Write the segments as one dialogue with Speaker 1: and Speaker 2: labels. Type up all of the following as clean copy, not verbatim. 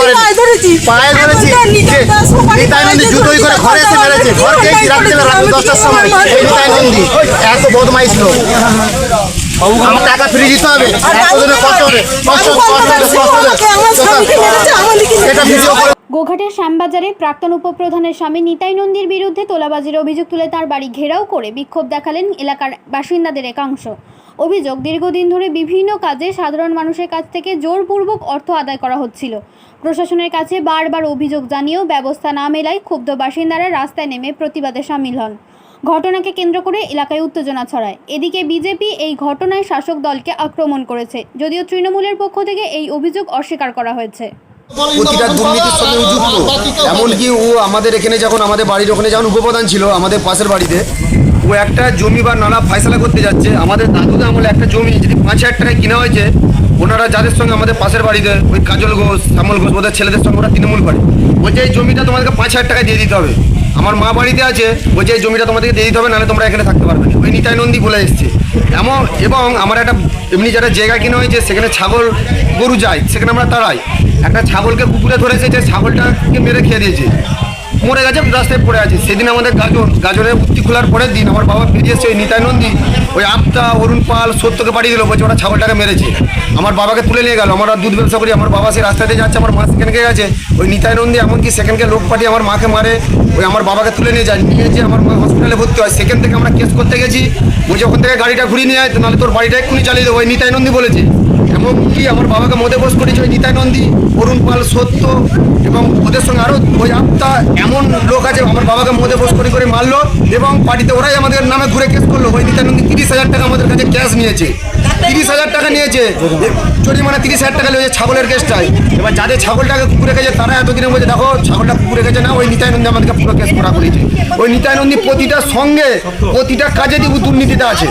Speaker 1: করে পায়ে ধরেছি নিতাইনন্দী জুতোই করে ঘরে এসে মেরেছে ঘর খেয়েছি রাত্রে রাত 10টার সময় এই নিতাইনন্দী এত বদমাইশ লোক আমার টাকা ফিরে দিতে হবে
Speaker 2: গোঘাটের শ্যামবাজারে প্রাক্তন উপপ্রধানের স্বামী নিতাই নন্দীর বিরুদ্ধে তোলাবাজির অভিযোগ তুলে তার বাড়ি ঘেরাও করে বিক্ষোভ দেখালেন এলাকার বাসিন্দাদের একাংশ। অভিযোগ, দীর্ঘদিন ধরে বিভিন্ন কাজে সাধারণ মানুষের কাছ থেকে জোরপূর্বক অর্থ আদায় করা হচ্ছিল। প্রশাসনের কাছে বারবার অভিযোগ জানিয়েও ব্যবস্থা না মেলায় ক্ষুব্ধ বাসিন্দারা রাস্তায় নেমে প্রতিবাদে সামিল হন। ঘটনাকে কেন্দ্র করে এলাকায় উত্তেজনা ছড়ায়। এদিকে বিজেপি এই ঘটনায় শাসক দলকে আক্রমণ করেছে, যদিও তৃণমূলের পক্ষ থেকে এই অভিযোগ অস্বীকার করা হয়েছে।
Speaker 3: প্রতিটা দুর্নীতির সঙ্গে যুক্ত, এমনকি ও আমাদের এখানে যখন আমাদের বাড়ির ওখানে যখন উপপ্রধান ছিল আমাদের পাশের বাড়িতে, ও একটা জমি বা নালা ফয়সালা করতে যাচ্ছে। আমাদের দাদুদের আমলে একটা জমি যদি 5,000 টাকায় কিনা হয়েছে, ওনারা যাদের সঙ্গে আমাদের পাশের বাড়িতে ওই কাজল ঘোষ, শ্যামল ঘোষ, ওদের ছেলেদের সঙ্গে ওরা তৃণমূল করে, বলছে এই জমিটা তোমাদেরকে 5,000 টাকা দিয়ে দিতে হবে। আমার মা বাড়িতে আছে, বলছে এই জমিটা তোমাদেরকে দিয়ে দিতে হবে, নাহলে তোমরা এখানে থাকতে পারবে না। ওই নিতাই নন্দী বলে এসছে এবং আমার একটা এমনি যেটা জায়গা কিনা হয়েছে সেখানে ছাগল গরু যায়, সেখানে আমরা তাড়াই। একটা ছাগলকে কুকুরে ধরেছে, যে ছাগলটাকে মেরে খেয়ে দিয়েছে, মরে গেছে, রাস্তায় পড়ে আছে। সেদিন আমাদের গাজনের উত্তি খোলার পরের দিন আমার বাবা বেরিয়েছে ওই নিতাই নন্দী, ওই আপতা, অরুণ পাল, সত্যকে পাঠিয়ে দিল, বলছে ওরা ছাগলটাকে মেরেছে। আমার বাবাকে তুলে নিয়ে গেল। আমরা দুধ ব্যবসা করি, আমার বাবা সেই রাস্তাতে যাচ্ছে, আমার মা সেখানকে গেছে। ওই নিতাই নন্দী এমনকি সেখানকে লোক পাঠিয়ে আমার মাকে মারে, ওই আমার বাবাকে তুলে নিয়ে যায়, নিয়ে যে আমার মা হসপিটালে ভর্তি হয়। সেখান থেকে আমরা কেস করতে গেছি, বলছে ওখান থেকে গাড়িটা ঘুরিয়ে নিয়ে যায়, নাহলে তোর বাড়িটা এক্ষুনি চালিয়ে দেবো। ওই নিতাই নন্দী বলেছে। এমনকি আমার বাবাকে মধ্যে বস করেছে ওই নিতাই নন্দী, অরুণ পাল, সত্য এবং ওদের সঙ্গে আরও ওই আপতা এমন লোক আছে। আমার বাবাকে মধ্যে বস করে মারলো এবং পার্টিতে ওরাই আমাদের নামে ঘুরে কেস করলো। ওই নিতাই নন্দী 30,000 টাকা আমাদের কাছে ক্যাশ নিয়েছে, 30,000 টাকা নিয়েছে, জরিমানা 30,000 টাকা নিয়েছে ছাগলের কেসটাই। এবার যাদের ছাগলটাকে কুকুরে গেছে তারা এতদিনে বলছে দেখো ছাগলটা কুকুরে গেছে না, ওই নিতাই নন্দী আমাদেরকে পুরো কেস করা করেছে। ওই নিতাই নন্দী প্রতিটা সঙ্গে প্রতিটা কাজে দুর্নীতিতে আছে।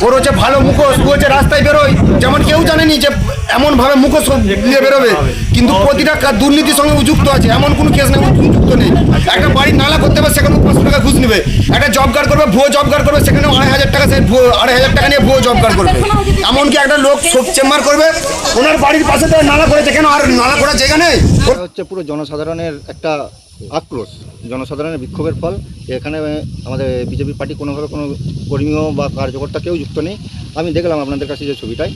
Speaker 3: ওর হচ্ছে ভালো মুখোশ, ও হচ্ছে রাস্তায় বেরোয়, যেমন কেউ জানেনি যে এমনভাবে মুখোশ নিয়ে বেরোবে, কিন্তু প্রতিটা দুর্নীতির সঙ্গে যুক্ত আছে। এমন কোনো কেস নেই যুক্ত নেই। একটা বাড়ির নালা করতে হবে, সেখানে 500 টাকা ঘুষ নেবে। একটা জব কার্ড করবে, ভুয়ো জব কার্ড করবে, সেখানে 2,500 টাকা, সে 2,500 টাকা নিয়ে ভুয়ো জব কার্ড করবে। এমনকি একটা লোক সব চেম্বার করবে, ওনার বাড়ির পাশে তো নালা করেছে, কেন আর নালা করার জায়গা নেই?
Speaker 4: হচ্ছে পুরো জনসাধারণের একটা আক্রোশ, জনসাধারণের বিক্ষোভের ফল। এখানে আমাদের বিজেপি পার্টি কোনোভাবে কোনো কর্মীও বা কার্যকর্তা কেউ যুক্ত নেই। আমি দেখলাম আপনাদের কাছে যে ছবিটায়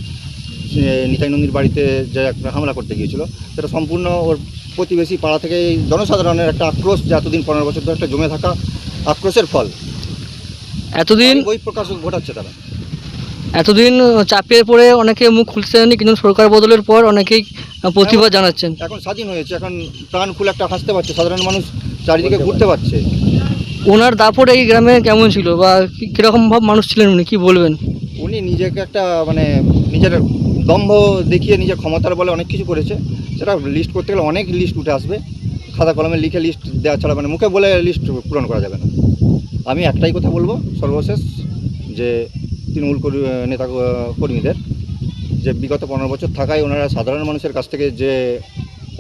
Speaker 4: নিতাই নন্দীর বাড়িতে যে একটা হামলা করতে গিয়েছিল, সেটা সম্পূর্ণ ওর প্রতিবেশী পাড়া থেকে এই জনসাধারণের একটা আক্রোশ, যে এতদিন 15 বছর ধরে একটা জমে থাকা আক্রোশের ফল।
Speaker 5: এতদিন
Speaker 4: ওই প্রকাশ ঘটাচ্ছে তারা।
Speaker 5: এতদিন চাপের পড়ে অনেকে মুখ খুলতে চায়নি, কিন্তু সরকার বদলের পর অনেকেই প্রতিবাদ জানাচ্ছেন।
Speaker 4: এখন স্বাধীন হয়েছে, এখন প্রাণ খুলে একটা হাসতে পারছে, সাধারণ মানুষ চারিদিকে ঘুরতে পারছে।
Speaker 5: ওনার দাপট এই গ্রামে কেমন ছিল বা কীরকম ভাব মানুষ ছিলেন উনি, কী বলবেন?
Speaker 4: উনি নিজেকে একটা নিজের দম্ভ দেখিয়ে নিজের ক্ষমতার বলে অনেক কিছু করেছে। সেটা লিস্ট করতে গেলে অনেক লিস্ট উঠে আসবে, খাতা কলমে লিখে লিস্ট দেওয়া ছাড়া মুখে বলে লিস্ট পূরণ করা যাবে না। আমি একটাই কথা বলবো সর্বশেষ, যে তৃণমূল নেতা কর্মীদের, যে বিগত 15 বছর থাকায় ওনারা সাধারণ মানুষের কাছ থেকে যে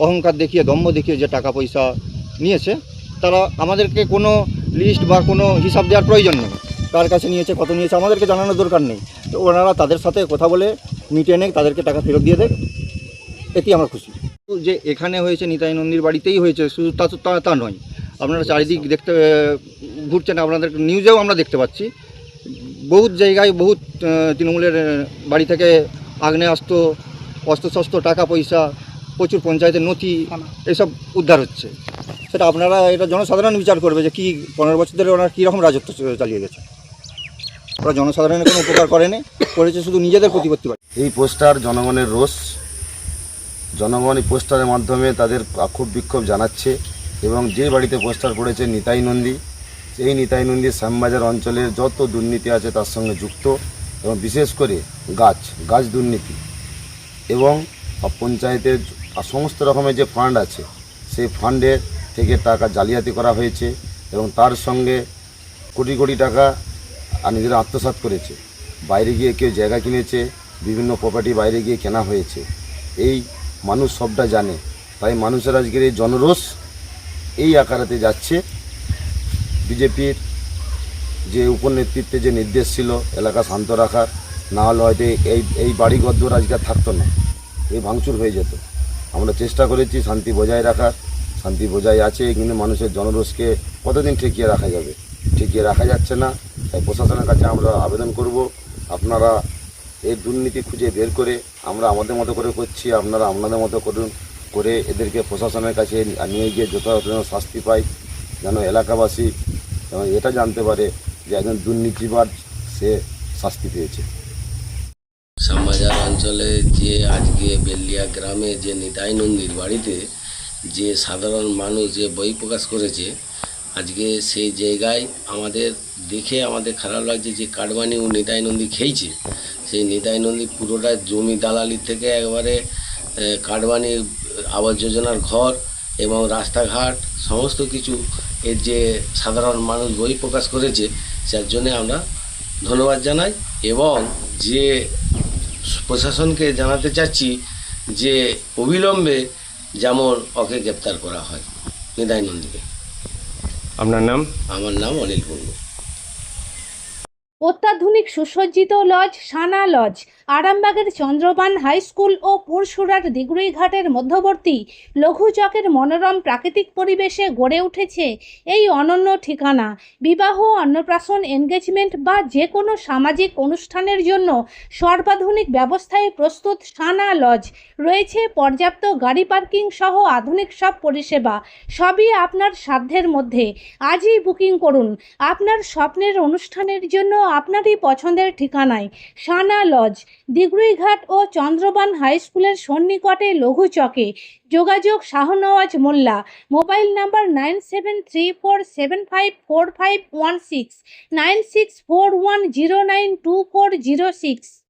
Speaker 4: অহংকার দেখিয়ে, দম্ভ দেখিয়ে যে টাকা পয়সা নিয়েছে, তারা আমাদেরকে কোনো লিস্ট বা কোনো হিসাব দেওয়ার প্রয়োজন নেই। কার কাছে নিয়েছে, কত নিয়েছে, আমাদেরকে জানানোর দরকার নেই। তো ওনারা তাদের সাথে কথা বলে মিটিয়ে নেই, তাদেরকে টাকা ফেরত দিয়ে দেয়, এতেই আমরা খুশি। যে এখানে হয়েছে নিতাই নন্দীর বাড়িতেই হয়েছে, শুধু তা নয়, আপনারা চারিদিক দেখতে ঘুরছেন, আপনাদের নিউজেও আমরা দেখতে পাচ্ছি বহুত জায়গায় বহুত তৃণমূলের বাড়ি থেকে আগ্নেয়াস্ত্র, অস্ত্রশস্ত্র, টাকা পয়সা, প্রচুর পঞ্চায়েতের নথি এসব উদ্ধার হচ্ছে। সেটা আপনারা, এটা জনসাধারণ বিচার করবে যে কি 15 বছর ধরে ওনারা কীরকম রাজত্ব চালিয়ে গেছে। ওরা জনসাধারণের কোনো উপকার করেছে শুধু নিজেদের প্রতিপত্তি।
Speaker 3: এই পোস্টার জনগণের রোষ, জনগণ এই পোস্টারের মাধ্যমে তাদের আক্ষোভ বিক্ষোভ জানাচ্ছে। এবং যে বাড়িতে পোস্টার পড়েছে নিতাই নন্দী, এই নিতাই নন্দী শ্যামবাজার অঞ্চলের যত দুর্নীতি আছে তার সঙ্গে যুক্ত, এবং বিশেষ করে গাছ দুর্নীতি এবং পঞ্চায়েতের সমস্ত রকমের যে ফান্ড আছে সেই ফান্ডের থেকে টাকা জালিয়াতি করা হয়েছে এবং তার সঙ্গে কোটি কোটি টাকা নিজেরা আত্মসাৎ করেছে। বাইরে গিয়ে কেউ জায়গা কিনেছে, বিভিন্ন প্রপার্টি বাইরে গিয়ে কেনা হয়েছে। এই মানুষ সবটা জানে, তাই মানুষের আজকের এই জনরোষ এই আকারেতে যাচ্ছে। বিজেপির যে উপনেতৃত্বে যে নির্দেশ ছিল এলাকা শান্ত রাখার, না হলে হয়তো এই বাড়িঘর আজকে থাকতো না, এই ভাঙচুর হয়ে যেত। আমরা চেষ্টা করেছি শান্তি বজায় রাখার, শান্তি বজায় আছে, কিন্তু মানুষের জনরোষকে কতদিন ঠেকিয়ে রাখা যাবে? ঠেকিয়ে রাখা যাচ্ছে না। তাই প্রশাসনের কাছে আমরা আবেদন করব, আপনারা এই দুর্নীতি খুঁজে বের করে, আমরা আমাদের মতো করে করছি, আপনারা আপনাদের মতো করুন, করে এদেরকে প্রশাসনের কাছে নিয়ে গিয়ে যথাযথ শাস্তি পায়, যেন এলাকাবাসী যেন এটা জানতে পারে যে একজন দুর্নীতিবাজ সে শাস্তি পেয়েছে।
Speaker 6: শ্যামবাজার অঞ্চলে যে আজকে বেল্লিয়া গ্রামে যে নিতাই নন্দীর বাড়িতে যে সাধারণ মানুষ যে বই প্রকাশ করেছে, আজকে সেই জায়গায় আমাদের দেখে আমাদের খারাপ লাগছে যে কাটবানি ও নিতাই নন্দী খেয়েছে। সেই নিতাই নন্দী পুরোটা জমি দালালি থেকে একবারে কাটবানি আবাস যোজনার ঘর এবং রাস্তাঘাট সমস্ত কিছু এর যে সাধারণ মানুষ বই প্রকাশ করেছে, যার জন্যে আমরা ধন্যবাদ জানাই এবং যে প্রশাসনকে জানাতে চাচ্ছি যে অবিলম্বে যেমন ওকে গ্রেপ্তার করা হয়, নিতাই নন্দীকে।
Speaker 7: আপনার নাম?
Speaker 6: আমার নাম অনিল কুন্ডু।
Speaker 8: অত্যাধুনিক সুসজ্জিত লজ সানা লজ আরামবাগের চন্দ্রবান হাই স্কুল ও পুরসুরার দিগুড়িঘাটের মধ্যবর্তী লঘু চকের মনোরম প্রাকৃতিক পরিবেশে গড়ে উঠেছে এই অনন্য ঠিকানা। বিবাহ, অন্নপ্রাশন, এনগেজমেন্ট বা যে কোনো সামাজিক অনুষ্ঠানের জন্য সর্বাধুনিক ব্যবস্থায় প্রস্তুত সানা লজ। রয়েছে পর্যাপ্ত গাড়ি পার্কিং সহ আধুনিক সব পরিষেবা, সবই আপনার সাধ্যের মধ্যে। আজই বুকিং করুন আপনার স্বপ্নের অনুষ্ঠানের জন্য আপনারই পছন্দের ঠিকানায়। সানা লজ, দিগুড়িঘাট ও চন্দ্রবান হাই স্কুলের সন্নিকটে লঘু চকে। যোগাযোগ শাহনওয়াজ মোল্লা। Mobile number 9734754516, 9641092406।